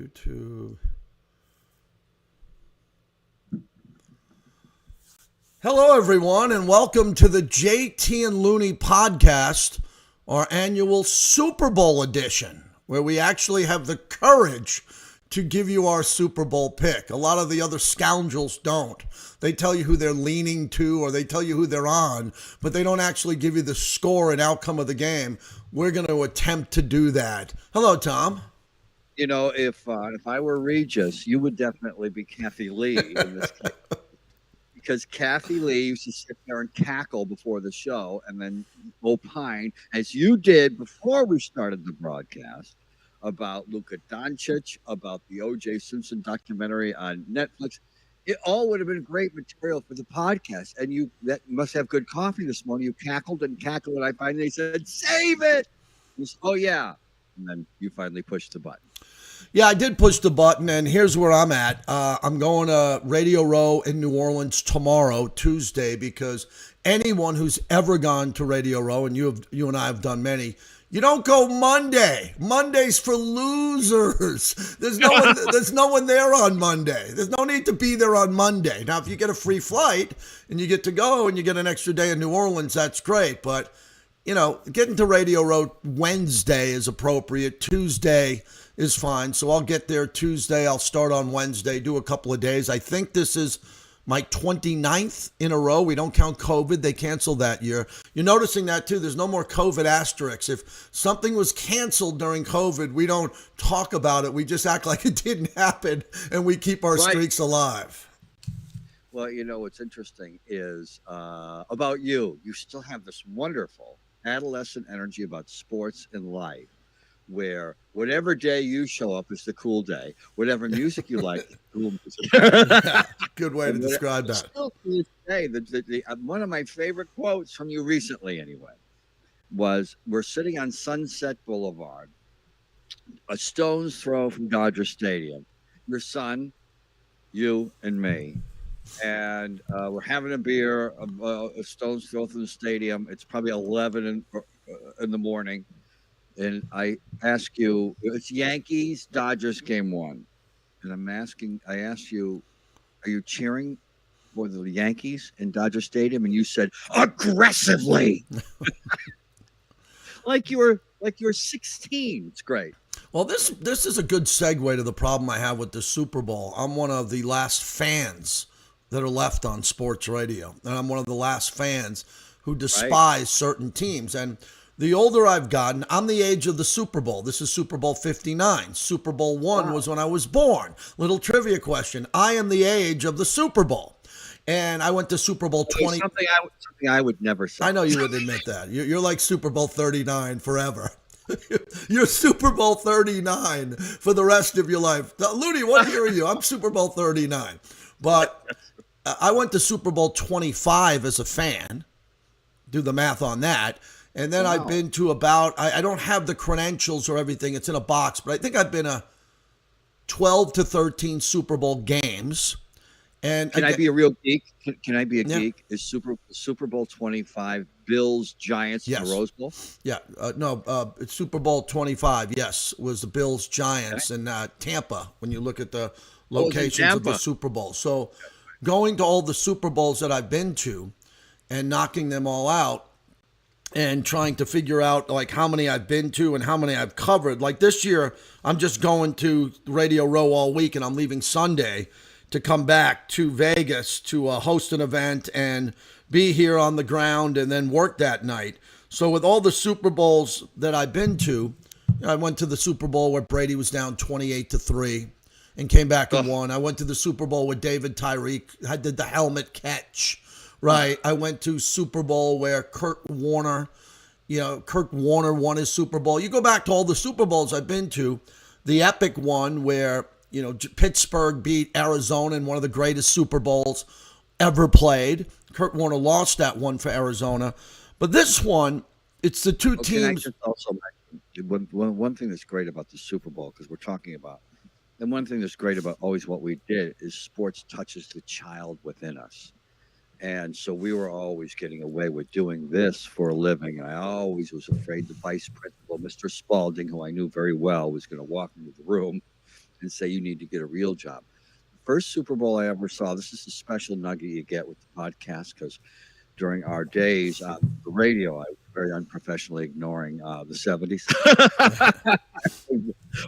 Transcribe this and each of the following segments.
YouTube. Hello, everyone, and welcome to the JT and Looney podcast, our annual Super Bowl edition, where we actually have the courage to give you our Super Bowl pick. A lot of the other scoundrels don't. They tell you who they're leaning to or they tell you who they're on, but they don't actually give you the score and outcome of the game. We're going to attempt to do that. Hello, Tom. You know, if I were Regis, you would definitely be Kathy Lee in this case. Because Kathy Lee used to sit there and cackle before the show and then opine, as you did before we started the broadcast, about Luka Doncic, about the O.J. Simpson documentary on Netflix. It all would have been great material for the podcast. And you must have good coffee this morning. You cackled and cackled, and I finally said, save it! You said, oh, yeah. And then you finally pushed the button. Yeah, I did push the button, and here's where I'm at. I'm going to Radio Row in New Orleans tomorrow, Tuesday, because anyone who's ever gone to Radio Row, and you and I have done many, you don't go Monday. Monday's for losers. There's no one there on Monday. There's no need to be there on Monday. Now, if you get a free flight and you get to go and you get an extra day in New Orleans, that's great. But, you know, getting to Radio Row Wednesday is appropriate. Tuesday is fine. So I'll get there Tuesday. I'll start on Wednesday, do a couple of days. I think this is my 29th in a row. We don't count COVID. They canceled that year. You're noticing that too. There's no more COVID asterisks. If something was canceled during COVID, we don't talk about it. We just act like it didn't happen and we keep our streaks alive. Well, you know, what's interesting is about you. You still have this wonderful adolescent energy about sports and life, where whatever day you show up is the cool day. Whatever music you like, cool music. Yeah, good way to describe that. Still to this day, one of my favorite quotes from you recently, anyway, was, we're sitting on Sunset Boulevard, a stone's throw from Dodger Stadium. Your son, you, and me. And we're having a beer, a stone's throw from the stadium. It's probably 11 in the morning. And I ask you, it's Yankees, Dodgers game one. And I asked you, are you cheering for the Yankees in Dodger Stadium? And you said, aggressively. like you were 16. It's great. Well, this is a good segue to the problem I have with the Super Bowl. I'm one of the last fans that are left on sports radio. And I'm one of the last fans who despise certain teams. And the older I've gotten, I'm the age of the Super Bowl. This is Super Bowl 59. Super Bowl 1 was when I was born. Little trivia question. I am the age of the Super Bowl. And I went to Super Bowl 20. Something I would never say. I know you would admit that. You're like Super Bowl 39 forever. You're Super Bowl 39 for the rest of your life. Now, Looney, what year are you? I'm Super Bowl 39. But I went to Super Bowl 25 as a fan. Do the math on that. And then I've been to about, I don't have the credentials or everything. It's in a box, but I think I've been to 12 to 13 Super Bowl games. And Can I be a real geek? Can I be a geek? Is Super Bowl 25 Bills Giants in the Rose Bowl? Yeah. It's Super Bowl 25, yes, was the Bills Giants in Tampa when you look at the locations of the Super Bowl. So going to all the Super Bowls that I've been to and knocking them all out, and trying to figure out like how many I've been to and how many I've covered. Like this year, I'm just going to Radio Row all week and I'm leaving Sunday to come back to Vegas to host an event and be here on the ground and then work that night. So with all the Super Bowls that I've been to, I went to the Super Bowl where Brady was down 28-3 and came back and won. I went to the Super Bowl with David Tyreek. I did the helmet catch. Right. I went to Super Bowl where Kurt Warner won his Super Bowl. You go back to all the Super Bowls I've been to, the epic one where, Pittsburgh beat Arizona in one of the greatest Super Bowls ever played. Kurt Warner lost that one for Arizona. But this one, it's the two teams. Also, one thing that's great about the Super Bowl, because we're talking about, and one thing that's great about always what we did is sports touches the child within us. And so we were always getting away with doing this for a living. I always was afraid the vice principal, Mr. Spalding, who I knew very well, was going to walk into the room and say you need to get a real job. The first Super Bowl I ever saw, this is a special nugget you get with the podcast because during our days on the radio, I was very unprofessionally ignoring the 70s.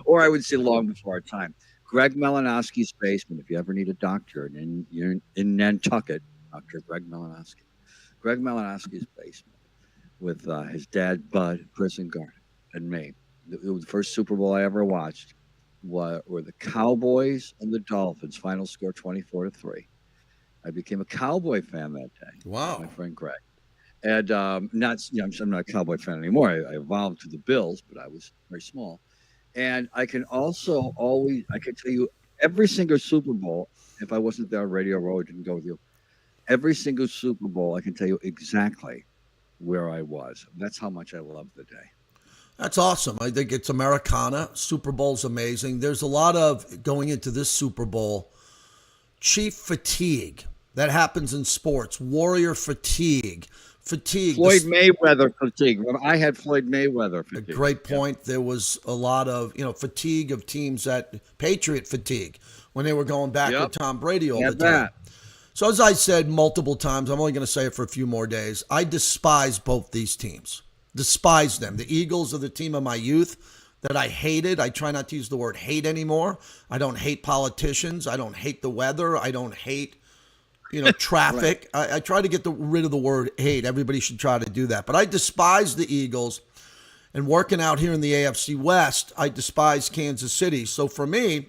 Or I would say long before our time. Greg Malinowski's basement, if you ever need a doctor, and you're in Nantucket, Dr. Greg Malinowski. Greg Malinowski's basement with his dad, Bud, prison guard, and me. The first Super Bowl I ever watched were the Cowboys and the Dolphins. Final score 24-3. I became a Cowboy fan that day. Wow. My friend Greg. And I'm not a Cowboy fan anymore. I evolved to the Bills, but I was very small. And I can also I can tell you every single Super Bowl, if I wasn't there on Radio Row, I didn't go with you. Every single Super Bowl, I can tell you exactly where I was. That's how much I love the day. That's awesome. I think it's Americana. Super Bowl's amazing. There's a lot of, going into this Super Bowl, chief fatigue. That happens in sports. Warrior fatigue. Floyd Mayweather fatigue. I had Floyd Mayweather fatigue. A great point. There was a lot of, fatigue of teams Patriot fatigue when they were going back with Tom Brady all the time. So as I said multiple times, I'm only going to say it for a few more days. I despise both these teams. Despise them. The Eagles are the team of my youth that I hated. I try not to use the word hate anymore. I don't hate politicians. I don't hate the weather. I don't hate traffic. Right. I try to get rid of the word hate. Everybody should try to do that. But I despise the Eagles. And working out here in the AFC West, I despise Kansas City. So for me,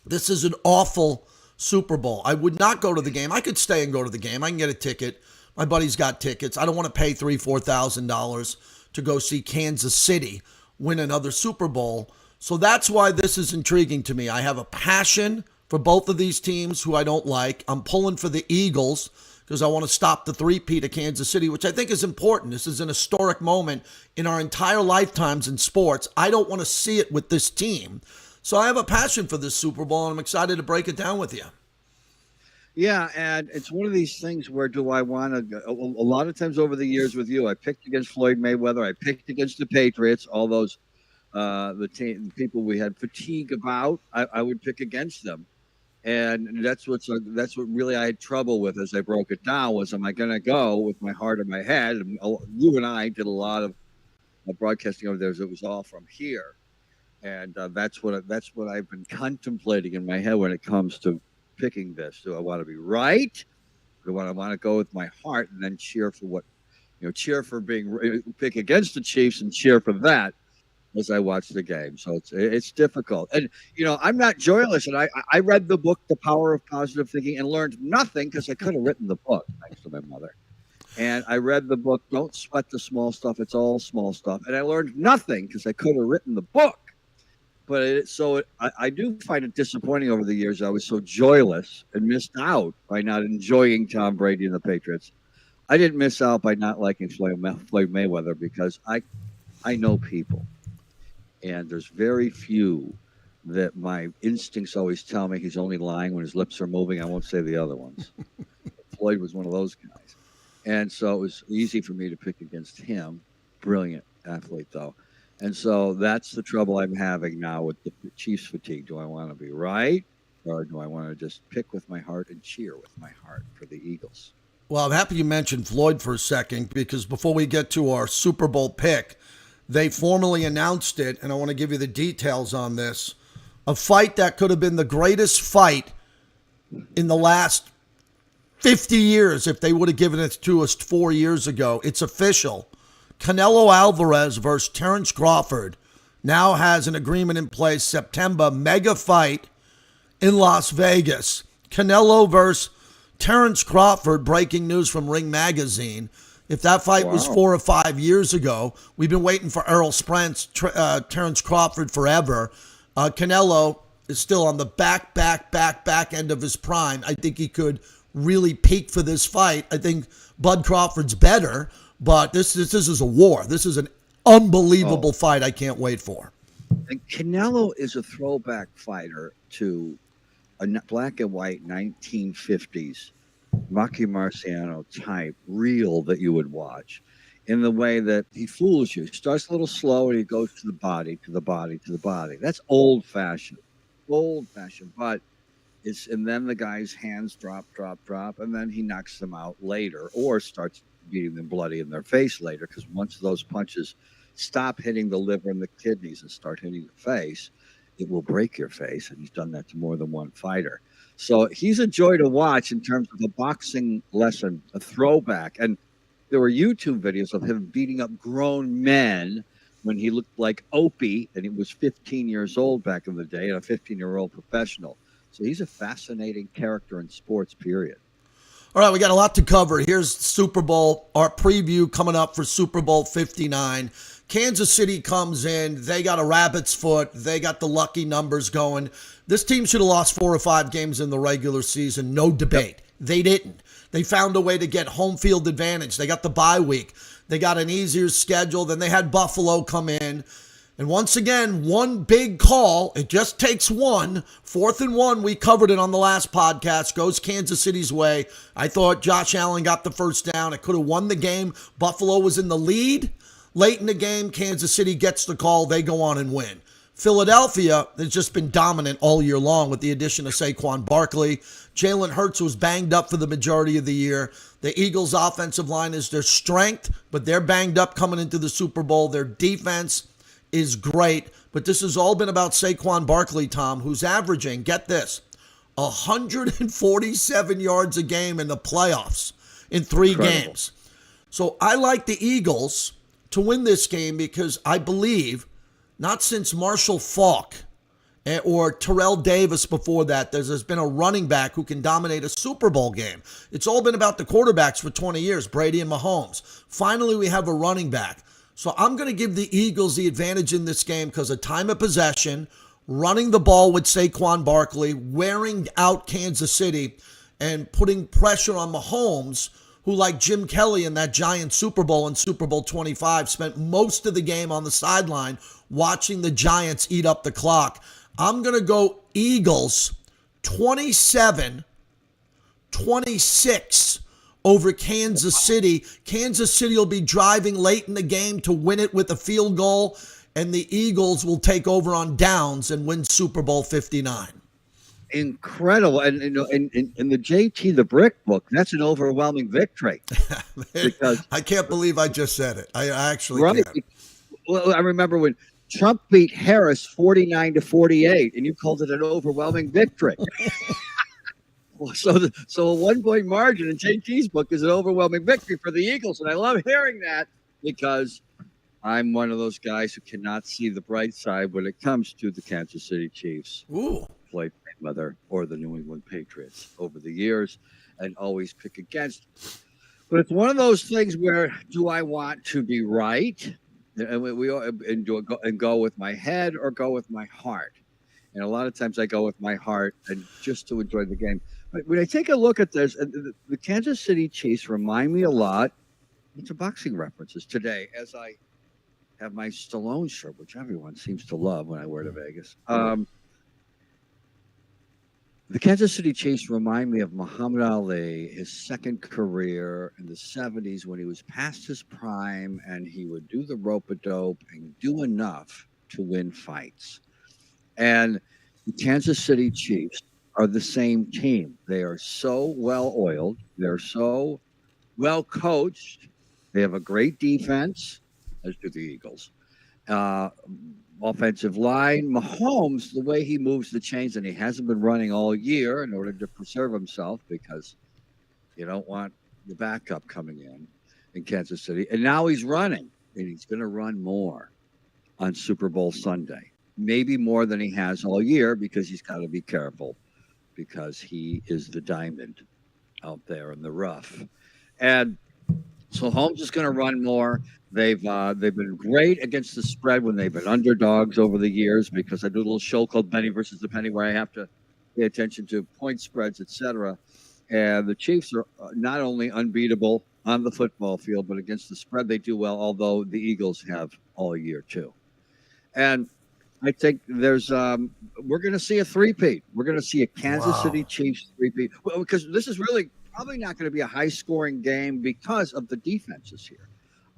this is an awful Super Bowl. I would not go to the game. I could stay and go to the game. I can get a ticket. My buddy's got tickets. I don't want to pay $3,000-$4,000 to go see Kansas City win another Super Bowl. So that's why this is intriguing to me. I have a passion for both of these teams who I don't like. I'm pulling for the Eagles because I want to stop the three-peat of Kansas City, which I think is important. This is an historic moment in our entire lifetimes in sports. I don't want to see it with this team. So I have a passion for this Super Bowl, and I'm excited to break it down with you. Yeah, and it's one of these things where do I want to – a lot of times over the years with you, I picked against Floyd Mayweather. I picked against the Patriots, all those the people we had fatigue about. I would pick against them. And that's what really I had trouble with as I broke it down was, am I going to go with my heart or my head? And you and I did a lot of broadcasting over there. It was all from here. And that's what I've been contemplating in my head when it comes to picking this. Do I want to be right? Do I want to go with my heart and then cheer for cheer for pick against the Chiefs and cheer for that as I watch the game? So it's difficult. And, I'm not joyless. And I read the book, The Power of Positive Thinking, and learned nothing because I could have written the book, thanks to my mother. And I read the book, Don't Sweat the Small Stuff. It's all small stuff. And I learned nothing because I could have written the book. But I do find it disappointing over the years. I was so joyless and missed out by not enjoying Tom Brady and the Patriots. I didn't miss out by not liking Floyd Mayweather because I know people. And there's very few that my instincts always tell me he's only lying when his lips are moving. I won't say the other ones. Floyd was one of those guys. And so it was easy for me to pick against him. Brilliant athlete, though. And so that's the trouble I'm having now with the Chiefs fatigue. Do I want to be right, or do I want to just pick with my heart and cheer with my heart for the Eagles? Well, I'm happy you mentioned Floyd for a second, because before we get to our Super Bowl pick, they formally announced it, and I want to give you the details on this. A fight that could have been the greatest fight in the last 50 years if they would have given it to us 4 years ago. It's official. Canelo Alvarez versus Terence Crawford now has an agreement in place. September, mega fight in Las Vegas. Canelo versus Terence Crawford, breaking news from Ring Magazine. If that fight was 4 or 5 years ago, we've been waiting for Errol Spence, Terence Crawford forever. Canelo is still on the back end of his prime. I think he could really peak for this fight. I think Bud Crawford's better. But this is a war. This is an unbelievable fight I can't wait for. And Canelo is a throwback fighter to a black and white 1950s Rocky Marciano type reel that you would watch, in the way that he fools you. He starts a little slow and he goes to the body, to the body, to the body. That's old-fashioned. old-fashioned. But and then the guy's hands drop, and then he knocks them out later, or starts beating them bloody in their face later. Because once those punches stop hitting the liver and the kidneys and start hitting the face, it will break your face. And he's done that to more than one fighter. So he's a joy to watch in terms of a boxing lesson, a throwback. And there were YouTube videos of him beating up grown men when he looked like Opie, and he was 15 years old back in the day, and a 15-year-old professional. So he's a fascinating character in sports, period. All right, we got a lot to cover. Here's Super Bowl, our preview coming up for Super Bowl 59. Kansas City comes in. They got a rabbit's foot. They got the lucky numbers going. This team should have lost 4 or 5 games in the regular season. No debate. Yep. They didn't. They found a way to get home field advantage. They got the bye week. They got an easier schedule. Then they had Buffalo come in. And once again, one big call. It just takes one. 4th and 1. We covered it on the last podcast. Goes Kansas City's way. I thought Josh Allen got the first down. It could have won the game. Buffalo was in the lead. Late in the game, Kansas City gets the call. They go on and win. Philadelphia has just been dominant all year long with the addition of Saquon Barkley. Jalen Hurts was banged up for the majority of the year. The Eagles' offensive line is their strength, but they're banged up coming into the Super Bowl. Their defense is great, but this has all been about Saquon Barkley, Tom, who's averaging, get this, 147 yards a game in the playoffs in 3 games. So I like the Eagles to win this game because I believe, not since Marshall Faulk or Terrell Davis before that, there's been a running back who can dominate a Super Bowl game. It's all been about the quarterbacks for 20 years, Brady and Mahomes. Finally, we have a running back. So I'm going to give the Eagles the advantage in this game because of time of possession, running the ball with Saquon Barkley, wearing out Kansas City, and putting pressure on Mahomes, who, like Jim Kelly in that Giants Super Bowl in Super Bowl 25, spent most of the game on the sideline watching the Giants eat up the clock. I'm going to go Eagles 27-26 over Kansas City. Kansas City will be driving late in the game to win it with a field goal, and the Eagles will take over on downs and win Super Bowl 59. Incredible. And you know, in the JT the Brick book, that's an overwhelming victory. Because I can't believe I just said it. I actually can't. Well, I remember when Trump beat Harris 49-48, and you called it an overwhelming victory. So a 1-point margin in JT's book is an overwhelming victory for the Eagles. And I love hearing that because I'm one of those guys who cannot see the bright side when it comes to the Kansas City Chiefs. Ooh. Played Mayweather or the New England Patriots over the years and always pick against. But it's one of those things where, do I want to be right? And go with my head or go with my heart? And a lot of times I go with my heart and just to enjoy the game. But when I take a look at this, the Kansas City Chiefs remind me a lot to boxing references today, as I have my Stallone shirt, which everyone seems to love when I wear to Vegas. The Kansas City Chiefs remind me of Muhammad Ali, his second career in the 70s when he was past his prime and he would do the rope-a-dope and do enough to win fights. And the Kansas City Chiefs are the same team. They are so well-oiled. They're so well-coached. They have a great defense, as do the Eagles. Offensive line. Mahomes, the way he moves the chains, and he hasn't been running all year in order to preserve himself because you don't want the backup coming in Kansas City. And now he's running, and he's going to run more on Super Bowl Sunday. Maybe more than he has all year because he's got to be careful because he is the diamond out there in the rough. And so Holmes is going to run more. They've been great against the spread when they've been underdogs over the years because I do a little show called Benny versus the Penny where I have to pay attention to point spreads, etc. And the Chiefs are not only unbeatable on the football field, but against the spread they do well, although the Eagles have all year too. And I think we're going to see a three-peat. We're going to see a Kansas City Chiefs three-peat because this is really probably not going to be a high-scoring game because of the defenses here.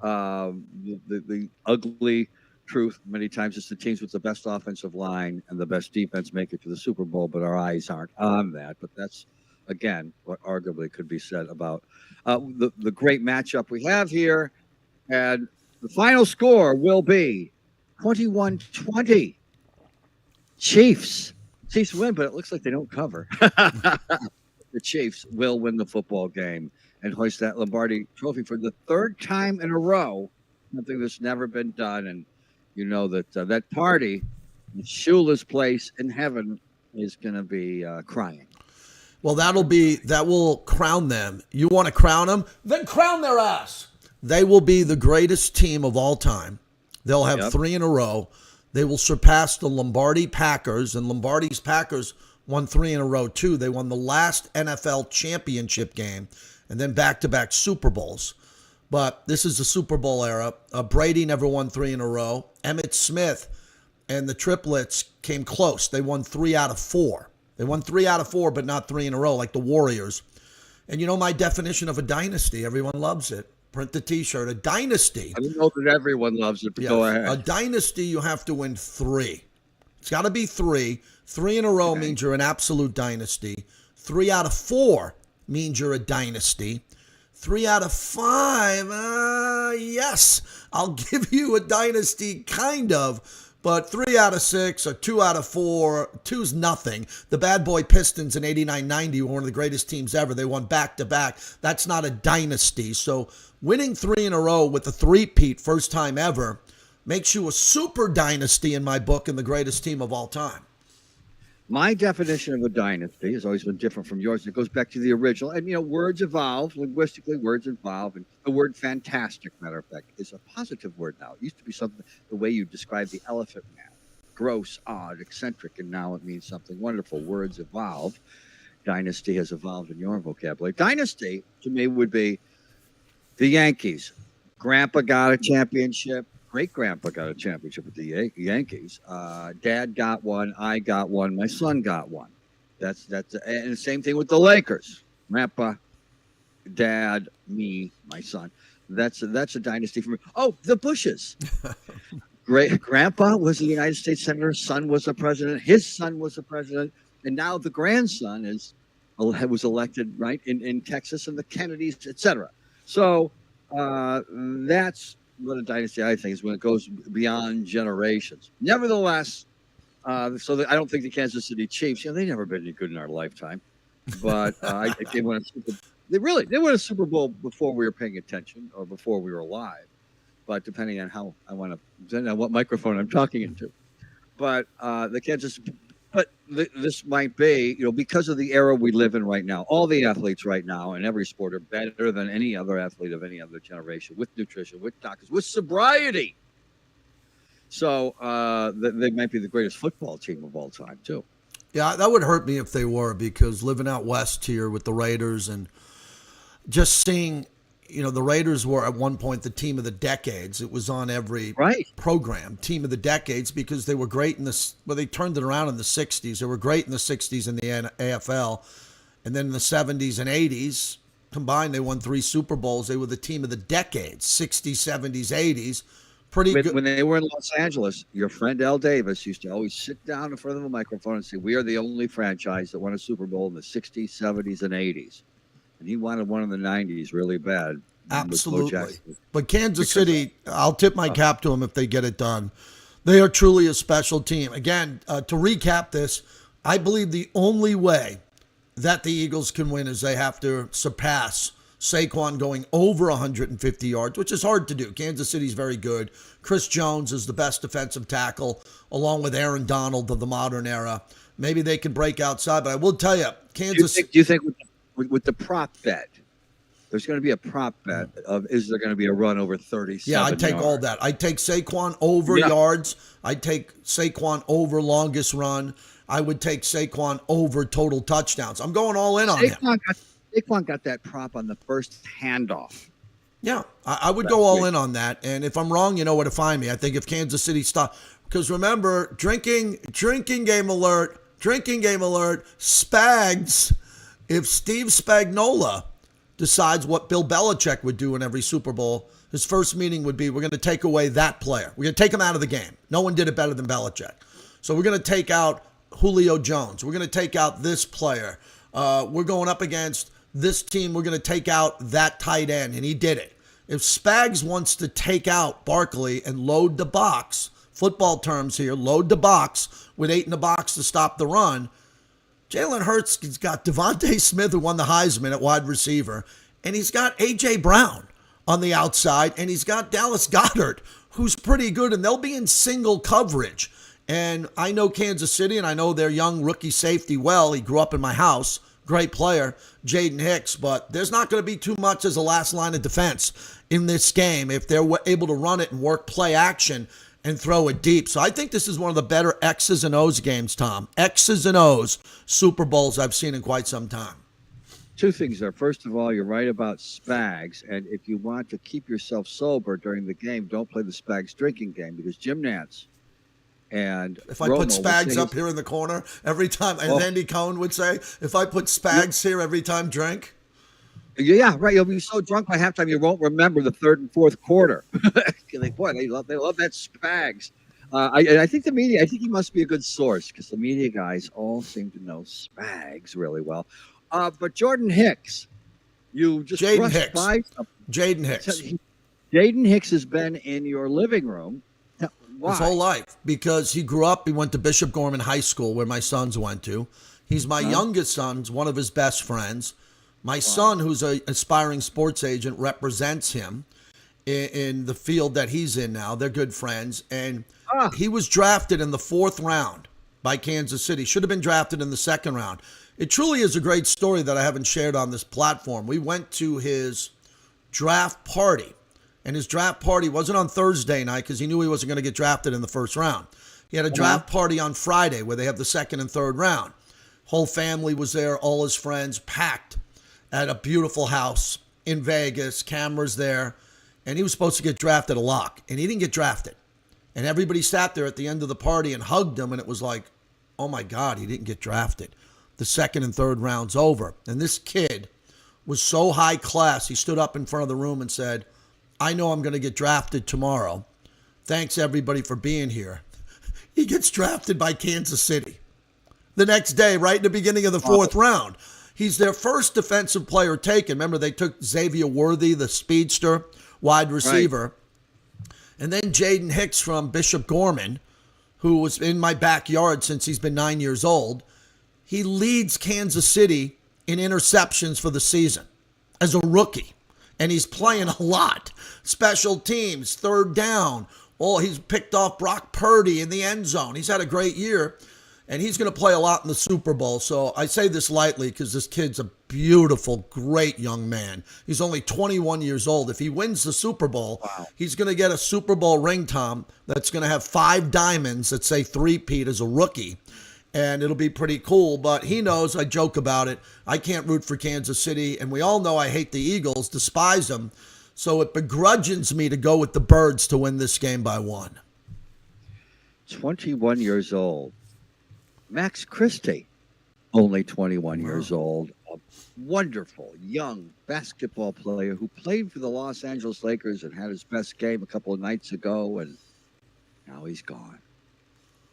The ugly truth. Many times it's the teams with the best offensive line and the best defense make it to the Super Bowl, but our eyes aren't on that. But that's, again, what arguably could be said about the great matchup we have here. And the final score will be 21-20. Chiefs. Chiefs win, but it looks like they don't cover. The Chiefs will win the football game and hoist that Lombardi trophy for the third time in a row, something that's never been done. And you know that that party, Shula's place in heaven, is going to be crying. Well, that will crown them. You want to crown them? Then crown their ass. They will be the greatest team of all time. They'll have 3 in a row. They will surpass the Lombardi Packers, and Lombardi's Packers won 3 in a row too. They won the last NFL championship game and then back-to-back Super Bowls. But this is the Super Bowl era. Brady never won 3 in a row. Emmitt Smith and the triplets came close. They won 3 out of 4. They won 3 out of 4, but not 3 in a row like the Warriors. And you know my definition of a dynasty. Everyone loves it. Print the T-shirt. A dynasty. I don't know that everyone loves it, but go ahead. A dynasty, you have to win 3. It's got to be 3. 3 in a row means you're an absolute dynasty. 3 out of 4 means you're a dynasty. 3 out of 5, yes, I'll give you a dynasty, kind of. But 3 out of 6 or 2 out of 4, 2's nothing. The bad boy Pistons in 89-90 were one of the greatest teams ever. They won back-to-back. That's not a dynasty. So winning 3 in a row with a three-peat, first time ever, makes you a super dynasty in my book and the greatest team of all time. My definition of a dynasty has always been different from yours. It goes back to the original. And, you know, words evolve. Linguistically, words evolve. And the word fantastic, matter of fact, is a positive word now. It used to be something, the way you describe the elephant man. Gross, odd, eccentric. And now it means something wonderful. Words evolve. Dynasty has evolved in your vocabulary. Dynasty, to me, would be the Yankees. Grandpa got a championship. Great-grandpa got a championship with the Yankees. Dad got one. I got one. My son got one. That's and the same thing with the Lakers. Grandpa, Dad, me, my son. That's a dynasty for me. Oh, the Bushes. Grandpa was a United States senator. Son was a president. His son was a president, and now the grandson was elected right in Texas, and the Kennedys, etc. So that's what a dynasty, I think, is when it goes beyond generations. Nevertheless, I don't think the Kansas City Chiefs, they never been any good in our lifetime, but I think they won a Super. They won a Super Bowl before we were paying attention or before we were alive, but depending on how I want to, depending on what microphone I'm talking into. But this might be, because of the era we live in right now. All the athletes right now in every sport are better than any other athlete of any other generation, with nutrition, with doctors, with sobriety. So they might be the greatest football team of all time, too. Yeah, that would hurt me if they were, because living out west here with the Raiders and just seeing, the Raiders were at one point the team of the decades. It was on every program, team of the decades, because they were great in this. Well, they turned it around in the 60s. They were great in the 60s in the AFL. And then in the 70s and 80s, combined, they won 3 Super Bowls. They were the team of the decades, 60s, 70s, 80s. Pretty good. When they were in Los Angeles, your friend Al Davis used to always sit down in front of a microphone and say, we are the only franchise that won a Super Bowl in the 60s, 70s, and 80s. And he wanted one in the 90s really bad. Absolutely. But Kansas City, I'll tip my cap to them if they get it done. They are truly a special team. Again, to recap this, I believe the only way that the Eagles can win is they have to surpass Saquon going over 150 yards, which is hard to do. Kansas City's very good. Chris Jones is the best defensive tackle, along with Aaron Donald of the modern era. Maybe they can break outside, but I will tell you, Kansas. Do you think with the prop bet, there's going to be a prop bet of, is there going to be a run over 37 Yeah, I'd take yards? all that. I'd take Saquon over yards. I'd take Saquon over longest run. I would take Saquon over total touchdowns. I'm going all in on him. Saquon got that prop on the first handoff. Yeah, I would go all in on that. And if I'm wrong, you know where to find me. I think if Kansas City stop, because remember, drinking game alert, Spags. If Steve Spagnuolo decides what Bill Belichick would do in every Super Bowl, his first meeting would be, we're going to take away that player. We're going to take him out of the game. No one did it better than Belichick. So we're going to take out Julio Jones. We're going to take out this player. We're going up against this team. We're going to take out that tight end. And he did it. If Spags wants to take out Barkley and load the box, football terms here, load the box with 8 in the box to stop the run, Jalen Hurts has got Devontae Smith, who won the Heisman at wide receiver, and he's got A.J. Brown on the outside, and he's got Dallas Goedert, who's pretty good, and they'll be in single coverage. And I know Kansas City, and I know their young rookie safety well. He grew up in my house. Great player, Jaden Hicks, but there's not going to be too much as a last line of defense in this game if they're able to run it and work play action and throw it deep. So I think this is one of the better X's and O's games, Tom. X's and O's Super Bowls I've seen in quite some time. Two things there. First of all, you're right about Spags, and if you want to keep yourself sober during the game, don't play the Spags drinking game, because Jim Nantz and if I put Spags up here in the corner every time, and Andy Cohen would say, if I put Spags here every time, drink. Yeah, right. You'll be so drunk by halftime you won't remember the third and fourth quarter. Boy, they love that Spags. I think the media. I think he must be a good source, because the media guys all seem to know Spags really well. But Jordan Hicks, you just brushed by something. Jaden Hicks. Jaden Hicks has been in your living room. Why? His whole life, because he grew up, he went to Bishop Gorman High School, where my sons went to. He's my youngest son's, one of his best friends. My son, who's an aspiring sports agent, represents him in the field that he's in now. They're good friends. And he was drafted in the 4th round by Kansas City. Should have been drafted in the 2nd round. It truly is a great story that I haven't shared on this platform. We went to his draft party. And his draft party wasn't on Thursday night, because he knew he wasn't going to get drafted in the 1st round. He had a draft party on Friday where they have the 2nd and 3rd round. Whole family was there, all his friends, packed at a beautiful house in Vegas, cameras there. And he was supposed to get drafted a lock, and he didn't get drafted. And everybody sat there at the end of the party and hugged him, and it was like, oh my God, he didn't get drafted. The 2nd and 3rd round's over. And this kid was so high class, he stood up in front of the room and said, I know I'm going to get drafted tomorrow. Thanks, everybody, for being here. He gets drafted by Kansas City the next day, right in the beginning of the 4th round. He's their first defensive player taken. Remember, they took Xavier Worthy, the speedster, wide receiver. Right. And then Jaden Hicks from Bishop Gorman, who was in my backyard since he's been 9 years old. He leads Kansas City in interceptions for the season as a rookie. And he's playing a lot. Special teams, 3rd down. Oh, he's picked off Brock Purdy in the end zone. He's had a great year. And he's going to play a lot in the Super Bowl. So I say this lightly because this kid's a beautiful, great young man. He's only 21 years old. If he wins the Super Bowl, he's going to get a Super Bowl ring, Tom, that's going to have 5 diamonds that say three-peat as a rookie. And it'll be pretty cool. But he knows, I joke about it, I can't root for Kansas City. And we all know I hate the Eagles, despise them. So it begrudges me to go with the Birds to win this game by 1. 21 years old. Max Christie, only 21 years old. A wonderful young basketball player who played for the Los Angeles Lakers and had his best game a couple of nights ago. And now he's gone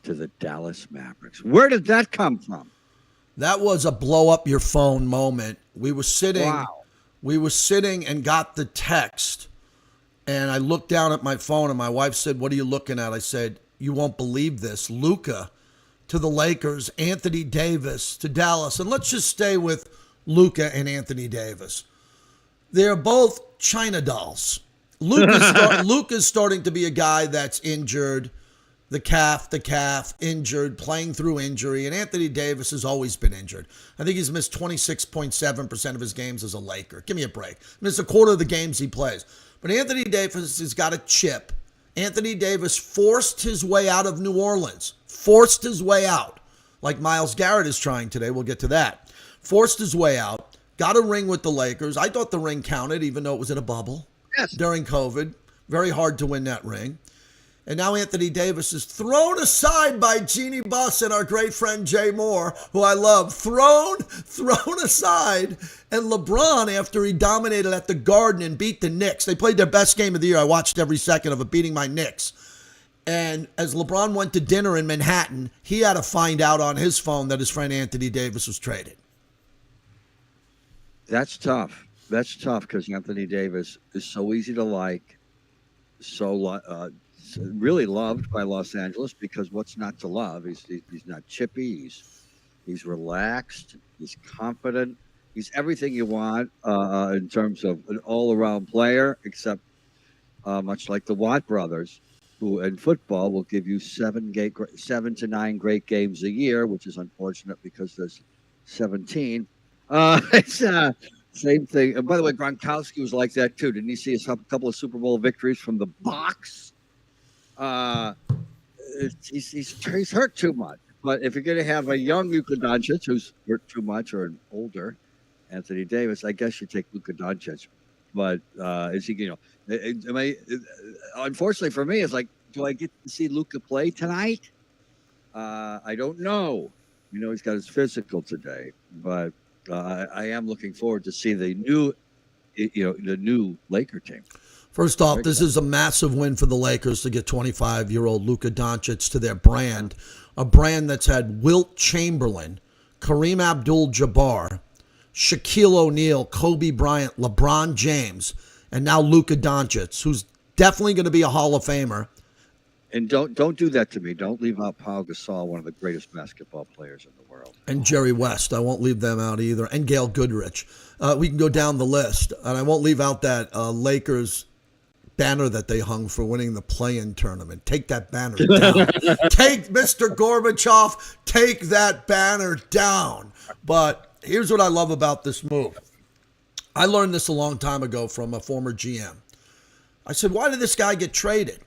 to the Dallas Mavericks. Where did that come from? That was a blow up your phone moment. We were sitting and got the text, and I looked down at my phone and my wife said, "What are you looking at?" I said, "You won't believe this. Luka to the Lakers, Anthony Davis to Dallas." And let's just stay with Luka and Anthony Davis. They're both China dolls. Luka's starting to be a guy that's injured. The calf, injured, playing through injury. And Anthony Davis has always been injured. I think he's missed 26.7% of his games as a Laker. Give me a break. Missed a quarter of the games he plays. But Anthony Davis has got a chip. Anthony Davis forced his way out of New Orleans. Forced his way out. Like Myles Garrett is trying today. We'll get to that. Forced his way out. Got a ring with the Lakers. I thought the ring counted, even though it was in a bubble. Yes. During COVID. Very hard to win that ring. And now Anthony Davis is thrown aside by Jeannie Buss and our great friend Jay Moore, who I love. Thrown aside. And LeBron, after he dominated at the Garden and beat the Knicks, they played their best game of the year. I watched every second of it, beating my Knicks. And as LeBron went to dinner in Manhattan, he had to find out on his phone that his friend Anthony Davis was traded. That's tough. That's tough because Anthony Davis is so easy to like, really loved by Los Angeles, because what's not to love? He's not chippy. He's relaxed. He's confident. He's everything you want in terms of an all-around player, except much like the Watt brothers, who in football will give you 7 to 9 great games a year, which is unfortunate because there's 17. It's same thing. And by the way, Gronkowski was like that too. Didn't you see a couple of Super Bowl victories from the box? He's hurt too much. But if you're going to have a young Luka Doncic who's hurt too much, or an older Anthony Davis, I guess you take Luka Doncic. But is he? Unfortunately for me, it's like, do I get to see Luka play tonight? I don't know. He's got his physical today, but I am looking forward to see the new Laker team. First off, this is a massive win for the Lakers to get 25-year-old Luka Doncic to their brand, a brand that's had Wilt Chamberlain, Kareem Abdul-Jabbar, Shaquille O'Neal, Kobe Bryant, LeBron James, and now Luka Doncic, who's definitely going to be a Hall of Famer. And don't do that to me. Don't leave out Pau Gasol, one of the greatest basketball players in the world. And Jerry West. I won't leave them out either. And Gail Goodrich. We can go down the list. And I won't leave out that Lakers banner that they hung for winning the play-in tournament. Take that banner down. Take Mr. Gorbachev. Take that banner down. But here's what I love about this move. I learned this a long time ago from a former GM. I said, why did this guy get traded?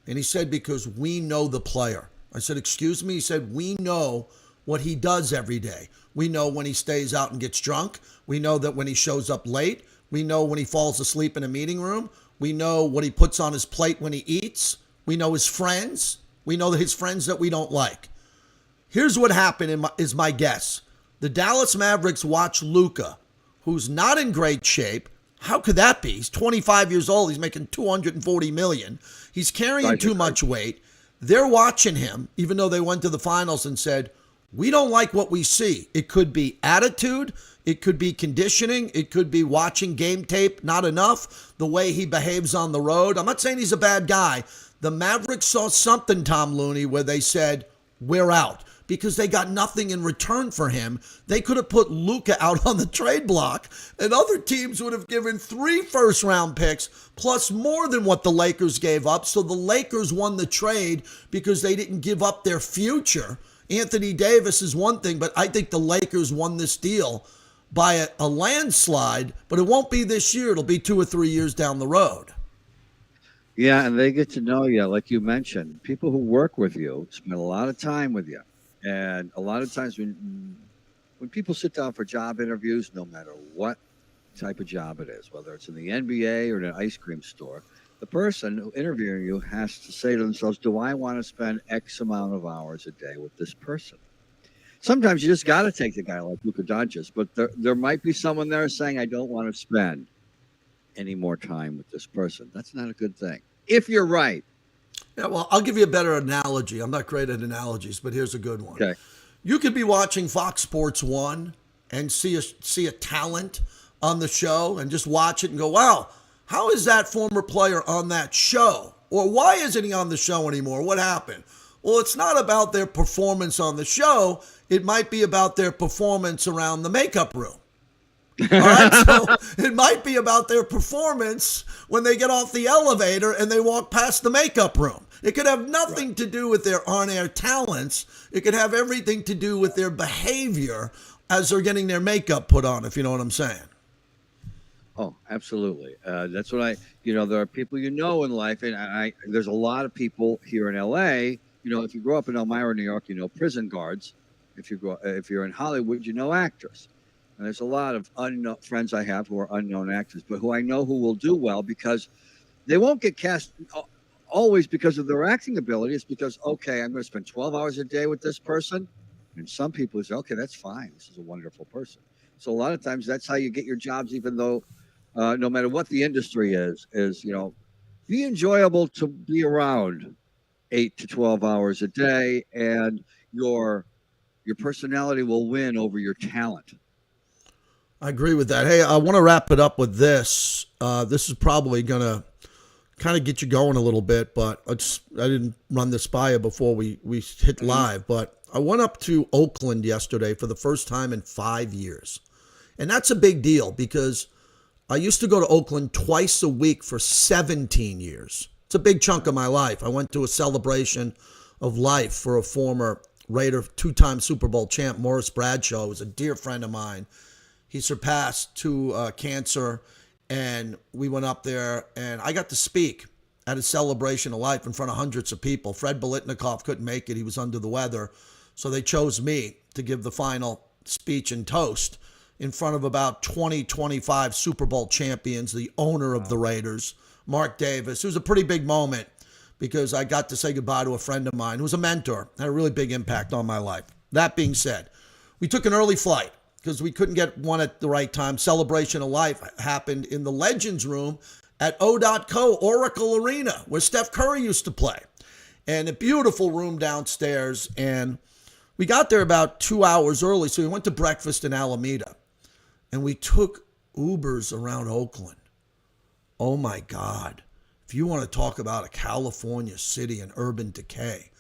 And he said, because we know the player. I said, excuse me? He said, we know what he does every day. We know when he stays out and gets drunk. We know that when he shows up late. We know when he falls asleep in a meeting room. We know what he puts on his plate when he eats. We know his friends. We know his friends that we don't like. Here's what happened is my guess. The Dallas Mavericks watch Luka, who's not in great shape. How could that be? He's 25 years old. He's making $240 million. He's carrying too much weight. They're watching him, even though they went to the finals, and said, we don't like what we see. It could be attitude. It could be conditioning. It could be watching game tape not enough, the way he behaves on the road. I'm not saying he's a bad guy. The Mavericks saw something, Tom Looney, where they said, we're out. Because they got nothing in return for him. They could have put Luka out on the trade block, and other teams would have given 3 first-round picks, plus more than what the Lakers gave up. So the Lakers won the trade because they didn't give up their future. Anthony Davis is one thing, but I think the Lakers won this deal by a landslide, but it won't be this year. It'll be 2 or 3 years down the road. Yeah, and they get to know you, like you mentioned. People who work with you spend a lot of time with you. And a lot of times when people sit down for job interviews, no matter what type of job it is, whether it's in the NBA or in an ice cream store, the person interviewing you has to say to themselves, do I want to spend X amount of hours a day with this person? Sometimes you just got to take the guy like Luka Doncic, but there might be someone there saying, I don't want to spend any more time with this person. That's not a good thing, if you're right. Yeah, well, I'll give you a better analogy. I'm not great at analogies, but here's a good one. Okay. You could be watching Fox Sports 1 and see a talent on the show and just watch it and go, wow, how is that former player on that show? Or why isn't he on the show anymore? What happened? Well, it's not about their performance on the show. It might be about their performance around the makeup room. All right, so it might be about their performance when they get off the elevator and they walk past the makeup room. It could have nothing to do with their on-air talents. It could have everything to do with their behavior as they're getting their makeup put on, if you know what I'm saying. Oh, absolutely. That's what there are people in life, and there's a lot of people here in LA. If you grow up in Elmira, New York, prison guards. If you're in Hollywood, actors. And there's a lot of unknown friends I have who are unknown actors, but who I know who will do well because they won't get cast always because of their acting ability. It's because, okay, I'm going to spend 12 hours a day with this person. And some people say, okay, that's fine. This is a wonderful person. So a lot of times that's how you get your jobs, even though no matter what the industry is, be enjoyable to be around 8 to 12 hours a day, and your personality will win over your talent. I agree with that. Hey, I want to wrap it up with this. This is probably going to kind of get you going a little bit, but I didn't run this by you before we hit live, but I went up to Oakland yesterday for the first time in 5 years. And that's a big deal because I used to go to Oakland twice a week for 17 years. It's a big chunk of my life. I went to a celebration of life for a former Raider, two-time Super Bowl champ, Morris Bradshaw, who was a dear friend of mine. He surpassed to cancer, and we went up there, and I got to speak at a celebration of life in front of hundreds of people. Fred Biletnikoff couldn't make it. He was under the weather. So they chose me to give the final speech and toast in front of about 20, 25 Super Bowl champions, the owner of the Raiders, Mark Davis. It was a pretty big moment because I got to say goodbye to a friend of mine who was a mentor, had a really big impact on my life. That being said, we took an early flight because we couldn't get one at the right time. Celebration of Life happened in the Legends Room at O.co, Oracle Arena, where Steph Curry used to play. And a beautiful room downstairs. And we got there about 2 hours early, so we went to breakfast in Alameda. And we took Ubers around Oakland. Oh, my God. If you want to talk about a California city and urban decay,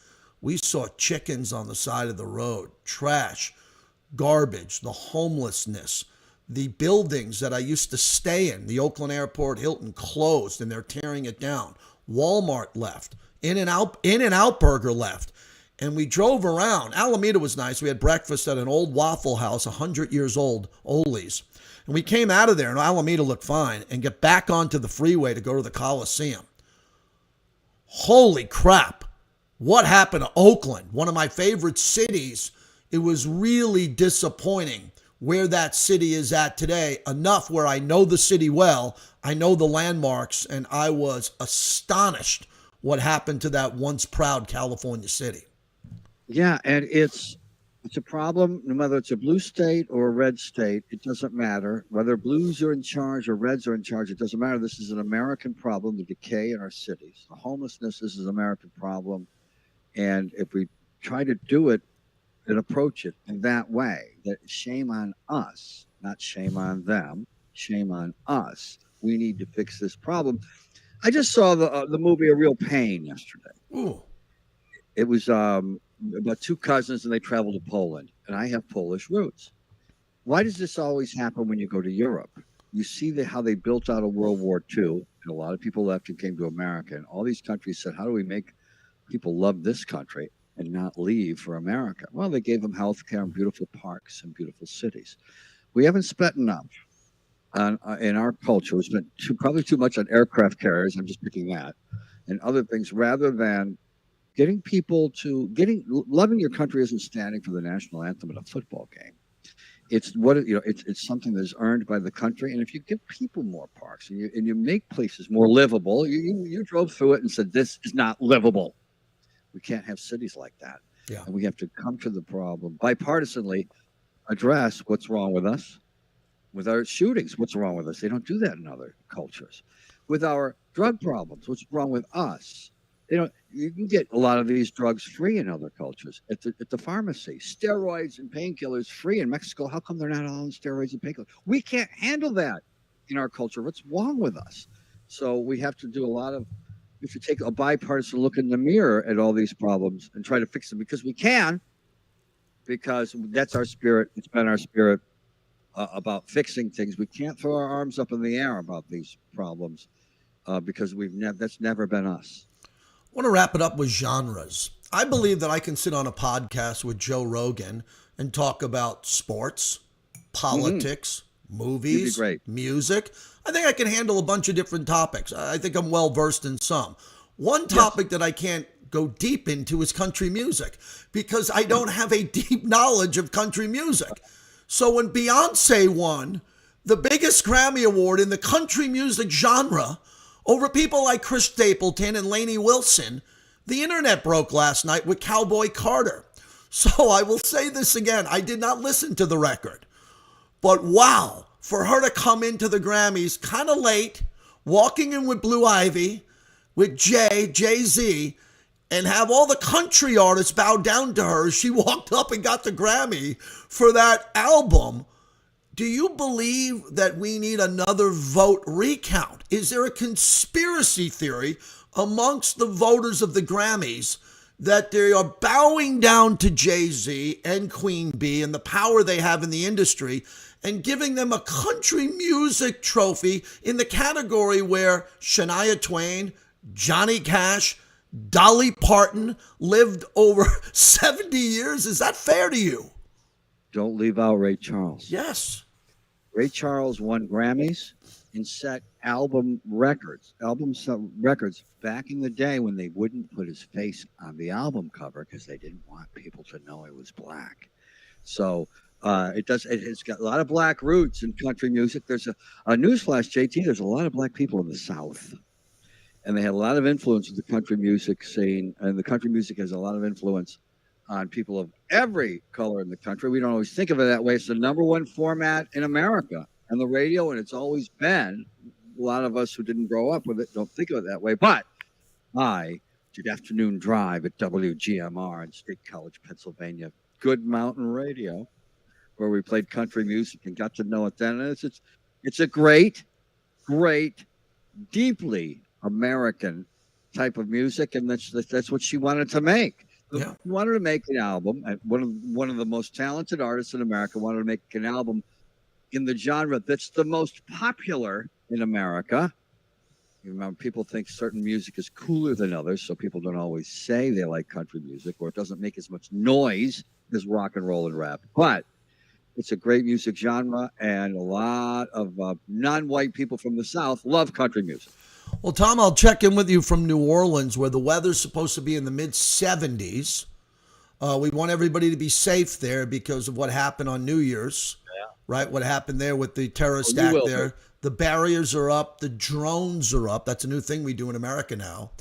we saw chickens on the side of the road, trash, garbage, the homelessness, the buildings that I used to stay in. The Oakland Airport Hilton closed and they're tearing it down. Walmart left. In-N-Out Burger left. And we drove around. Alameda was nice. We had breakfast at an old Waffle House, 100 years old, Ole's. And we came out of there, and Alameda looked fine, and get back onto the freeway to go to the Coliseum. Holy crap. What happened to Oakland? One of my favorite cities. It was really disappointing where that city is at today, enough where I know the city well, I know the landmarks, and I was astonished what happened to that once proud California city. Yeah, and it's a problem, no matter it's a blue state or a red state, it doesn't matter. Whether blues are in charge or reds are in charge, it doesn't matter. This is an American problem, the decay in our cities. The homelessness is an American problem. And if we try to do it and approach it in that way, that shame on us, not shame on them, shame on us. We need to fix this problem. I just saw the movie A Real Pain yesterday. Ooh. It was about two cousins, and they traveled to Poland, and I have Polish roots. Why does this always happen when you go to Europe? You see how they built out of World War II, and a lot of people left and came to America, and all these countries said, how do we make people love this country and not leave for America? Well, they gave them health care and beautiful parks and beautiful cities. We haven't spent enough in our culture. We spent probably too much on aircraft carriers, I'm just picking that, and other things, rather than getting people to loving your country isn't standing for the national anthem at a football game. It's it's something that's earned by the country. And if you give people more parks and you make places more livable, you drove through it and said, this is not livable. We can't have cities like that. Yeah. And we have to come to the problem bipartisanly, address what's wrong with us, with our shootings, what's wrong with us. They don't do that in other cultures. With our drug problems, what's wrong with us. You can get a lot of these drugs free in other cultures at the pharmacy. Steroids and painkillers free in Mexico. How come they're not all on steroids and painkillers? We can't handle that in our culture. What's wrong with us? So we have to do we have to take a bipartisan look in the mirror at all these problems and try to fix them, because we can, because that's our spirit. It's been our spirit about fixing things. We can't throw our arms up in the air about these problems because that's never been us. I want to wrap it up with genres. I believe that I can sit on a podcast with Joe Rogan and talk about sports, politics, movies, music. I think I can handle a bunch of different topics. I think I'm well versed in some. One topic that I can't go deep into is country music, because I don't have a deep knowledge of country music. So when Beyoncé won the biggest Grammy Award in the country music genre over people like Chris Stapleton and Lainey Wilson. The internet broke last night with Cowboy Carter. So I will say this again. I did not listen to the record. But wow, for her to come into the Grammys kind of late, walking in with Blue Ivy, with Jay-Z, and have all the country artists bow down to her as she walked up and got the Grammy for that album. Do you believe that we need another vote recount? Is there a conspiracy theory amongst the voters of the Grammys that they are bowing down to Jay-Z and Queen Bee and the power they have in the industry and giving them a country music trophy in the category where Shania Twain, Johnny Cash, Dolly Parton lived over 70 years? Is that fair to you? Don't leave out Ray Charles. Yes. Ray Charles won Grammys and set album records back in the day when they wouldn't put his face on the album cover because they didn't want people to know he was black. So it's got a lot of black roots in country music. There's a newsflash, JT, there's a lot of black people in the South. And they had a lot of influence with the country music scene. And the country music has a lot of influence on people of every color in the country. We don't always think of it that way. It's the number one format in America on the radio, and it's always been. A lot of us who didn't grow up with it don't think of it that way. But I did afternoon drive at WGMR in State College, Pennsylvania, good mountain radio, where we played country music and got to know it then. And it's a great, deeply American type of music, and that's what she wanted to make. Yeah. She wanted to make an album. One of the most talented artists in America wanted to make an album in the genre that's the most popular in America. You remember, people think certain music is cooler than others, so people don't always say they like country music, or it doesn't make as much noise as rock and roll and rap. But it's a great music genre, and a lot of non-white people from the South love country music. Well, Tom, I'll check in with you from New Orleans, where the weather's supposed to be in the mid-70s. We want everybody to be safe there because of what happened on New Year's, right? What happened there with the terrorist act there. The barriers are up. The drones are up. That's a new thing we do in America now.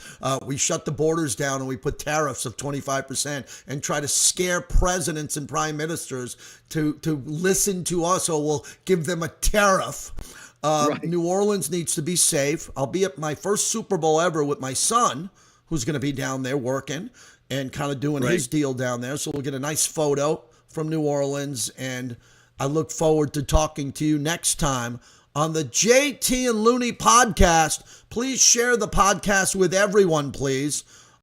We shut the borders down and we put tariffs of 25% and try to scare presidents and prime ministers to listen to us, or we'll give them a tariff. Right. New Orleans needs to be safe. I'll be at my first Super Bowl ever with my son, who's going to be down there working and kind of doing his deal down there. So we'll get a nice photo from New Orleans. And I look forward to talking to you next time on the JT and Looney podcast. Please share the podcast with everyone, please.